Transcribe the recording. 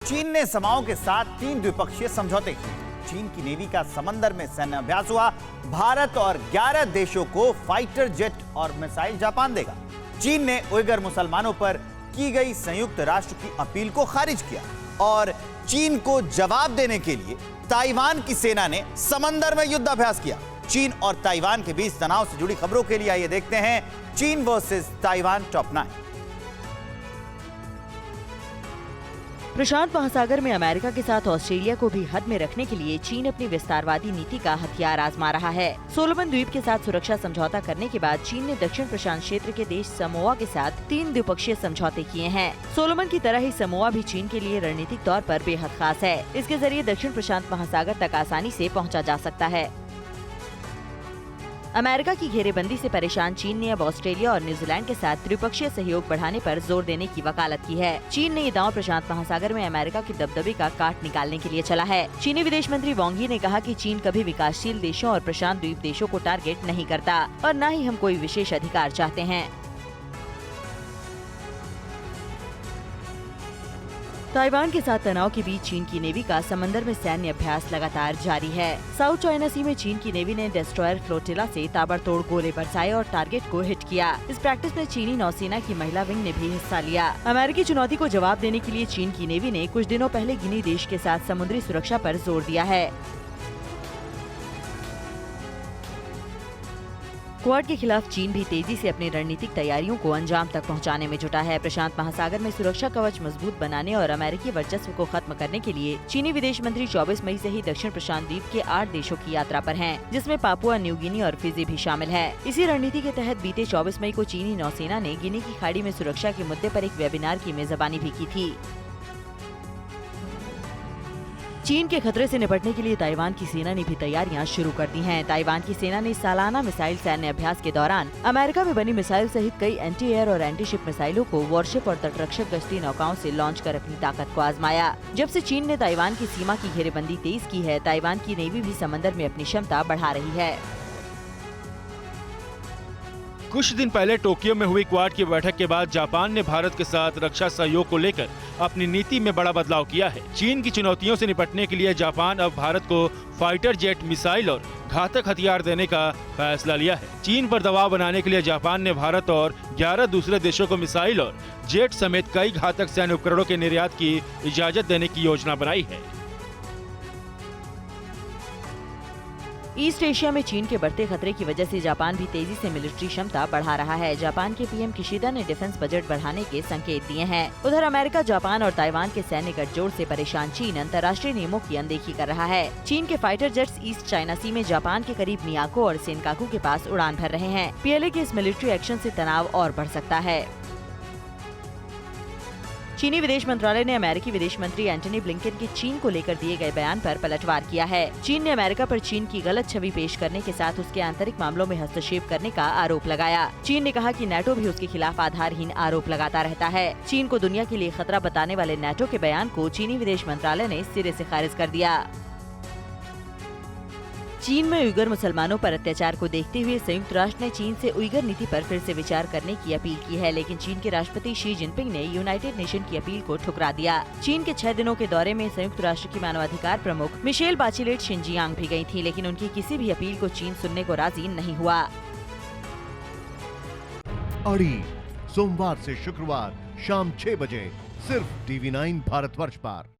चीन ने समाओ के साथ 3 द्विपक्षीय समझौते किए। चीन की नेवी का समंदर में सैन्य अभ्यास हुआ। भारत और 11 देशों को फाइटर जेट और मिसाइल जापान देगा। चीन ने उइगर मुसलमानों पर की गई संयुक्त राष्ट्र की अपील को खारिज किया और चीन को जवाब देने के लिए ताइवान की सेना ने समंदर में युद्धाभ्यास किया। चीन और ताइवान के बीच तनाव से जुड़ी खबरों के लिए आइए देखते हैं चीन वर्सेस ताइवान टॉप 9। प्रशांत महासागर में अमेरिका के साथ ऑस्ट्रेलिया को भी हद में रखने के लिए चीन अपनी विस्तारवादी नीति का हथियार आजमा रहा है। सोलोमन द्वीप के साथ सुरक्षा समझौता करने के बाद चीन ने दक्षिण प्रशांत क्षेत्र के देश समोआ के साथ 3 द्विपक्षीय समझौते किए हैं। सोलोमन की तरह ही समोआ भी चीन के लिए रणनीतिक तौर पर बेहद खास है। इसके जरिए दक्षिण प्रशांत महासागर तक आसानी से पहुँचा जा सकता है। अमेरिका की घेरेबंदी से परेशान चीन ने अब ऑस्ट्रेलिया और न्यूजीलैंड के साथ त्रिपक्षीय सहयोग बढ़ाने पर जोर देने की वकालत की है। चीन ने ये दांव प्रशांत महासागर में अमेरिका के दबदबे का काट निकालने के लिए चला है। चीनी विदेश मंत्री वांग यी ने कहा कि चीन कभी विकासशील देशों और प्रशांत द्वीप देशों को टारगेट नहीं करता और न ही हम कोई विशेष अधिकार चाहते हैं। ताइवान के साथ तनाव के बीच चीन की नेवी का समंदर में सैन्य अभ्यास लगातार जारी है। साउथ चाइना सी में चीन की नेवी ने डेस्ट्रॉयर फ्लोटिला से ताबड़तोड़ गोले बरसाए और टारगेट को हिट किया। इस प्रैक्टिस में चीनी नौसेना की महिला विंग ने भी हिस्सा लिया। अमेरिकी चुनौती को जवाब देने के लिए चीन की नेवी ने कुछ दिनों पहले गिनी देश के साथ समुद्री सुरक्षा पर जोर दिया है। क्वाड के खिलाफ चीन भी तेजी से अपनी रणनीतिक तैयारियों को अंजाम तक पहुंचाने में जुटा है। प्रशांत महासागर में सुरक्षा कवच मजबूत बनाने और अमेरिकी वर्चस्व को खत्म करने के लिए चीनी विदेश मंत्री 24 मई से ही दक्षिण प्रशांत द्वीप के 8 देशों की यात्रा पर हैं, जिसमें पापुआ न्यू गिनी और फिजी भी शामिल है। इसी रणनीति के तहत बीते 24 मई को चीनी नौसेना ने गिनी की खाड़ी में सुरक्षा के मुद्दे पर एक वेबिनार की मेजबानी भी की थी। चीन के खतरे से निपटने के लिए ताइवान की सेना ने भी तैयारियां शुरू कर दी हैं। ताइवान की सेना ने सालाना मिसाइल सैन्य अभ्यास के दौरान अमेरिका में बनी मिसाइल सहित कई एंटी एयर और एंटी शिप मिसाइलों को वॉरशिप और तटरक्षक गश्ती नौकाओं से लॉन्च कर अपनी ताकत को आजमाया। जब से चीन ने ताइवान की सीमा की घेरेबंदी तेज की है, ताइवान की नेवी भी समंदर में अपनी क्षमता बढ़ा रही है। कुछ दिन पहले टोक्यो में हुई क्वाड की बैठक के बाद जापान ने भारत के साथ रक्षा सहयोग को लेकर अपनी नीति में बड़ा बदलाव किया है। चीन की चुनौतियों से निपटने के लिए जापान अब भारत को फाइटर जेट, मिसाइल और घातक हथियार देने का फैसला लिया है। चीन पर दबाव बनाने के लिए जापान ने भारत और 11 दूसरे देशों को मिसाइल और जेट समेत कई घातक सैन्य उपकरणों के निर्यात की इजाजत देने की योजना बनाई है। ईस्ट एशिया में चीन के बढ़ते खतरे की वजह से जापान भी तेजी से मिलिट्री क्षमता बढ़ा रहा है। जापान के पीएम किशिदा ने डिफेंस बजट बढ़ाने के संकेत दिए हैं। उधर अमेरिका, जापान और ताइवान के सैन्य गठजोड़ से परेशान चीन अंतर्राष्ट्रीय नियमों की अनदेखी कर रहा है। चीन के फाइटर जेट्स ईस्ट चाइना सी में जापान के करीब मियाको और सेनकाकू के पास उड़ान भर रहे हैं। पीएलए के इस मिलिट्री एक्शन से तनाव और बढ़ सकता है। चीनी विदेश मंत्रालय ने अमेरिकी विदेश मंत्री एंटनी ब्लिंकन के चीन को लेकर दिए गए बयान पर पलटवार किया है। चीन ने अमेरिका पर चीन की गलत छवि पेश करने के साथ उसके आंतरिक मामलों में हस्तक्षेप करने का आरोप लगाया। चीन ने कहा कि नेटो भी उसके खिलाफ आधारहीन आरोप लगाता रहता है। चीन को दुनिया के लिए खतरा बताने वाले नेटो के बयान को चीनी विदेश मंत्रालय ने सिरे से खारिज कर दिया। चीन में उइगर मुसलमानों पर अत्याचार को देखते हुए संयुक्त राष्ट्र ने चीन से उइगर नीति पर फिर से विचार करने की अपील की है, लेकिन चीन के राष्ट्रपति शी जिनपिंग ने यूनाइटेड नेशन की अपील को ठुकरा दिया। चीन के 6 दिनों के दौरे में संयुक्त राष्ट्र की मानवाधिकार प्रमुख मिशेल बाचेलेट शिनजियांग भी गई थी, लेकिन उनकी किसी भी अपील को चीन सुनने को राजी नहीं हुआ। अड़ी सोमवार से शुक्रवार शाम 6 बजे सिर्फ TV9 भारतवर्ष पर।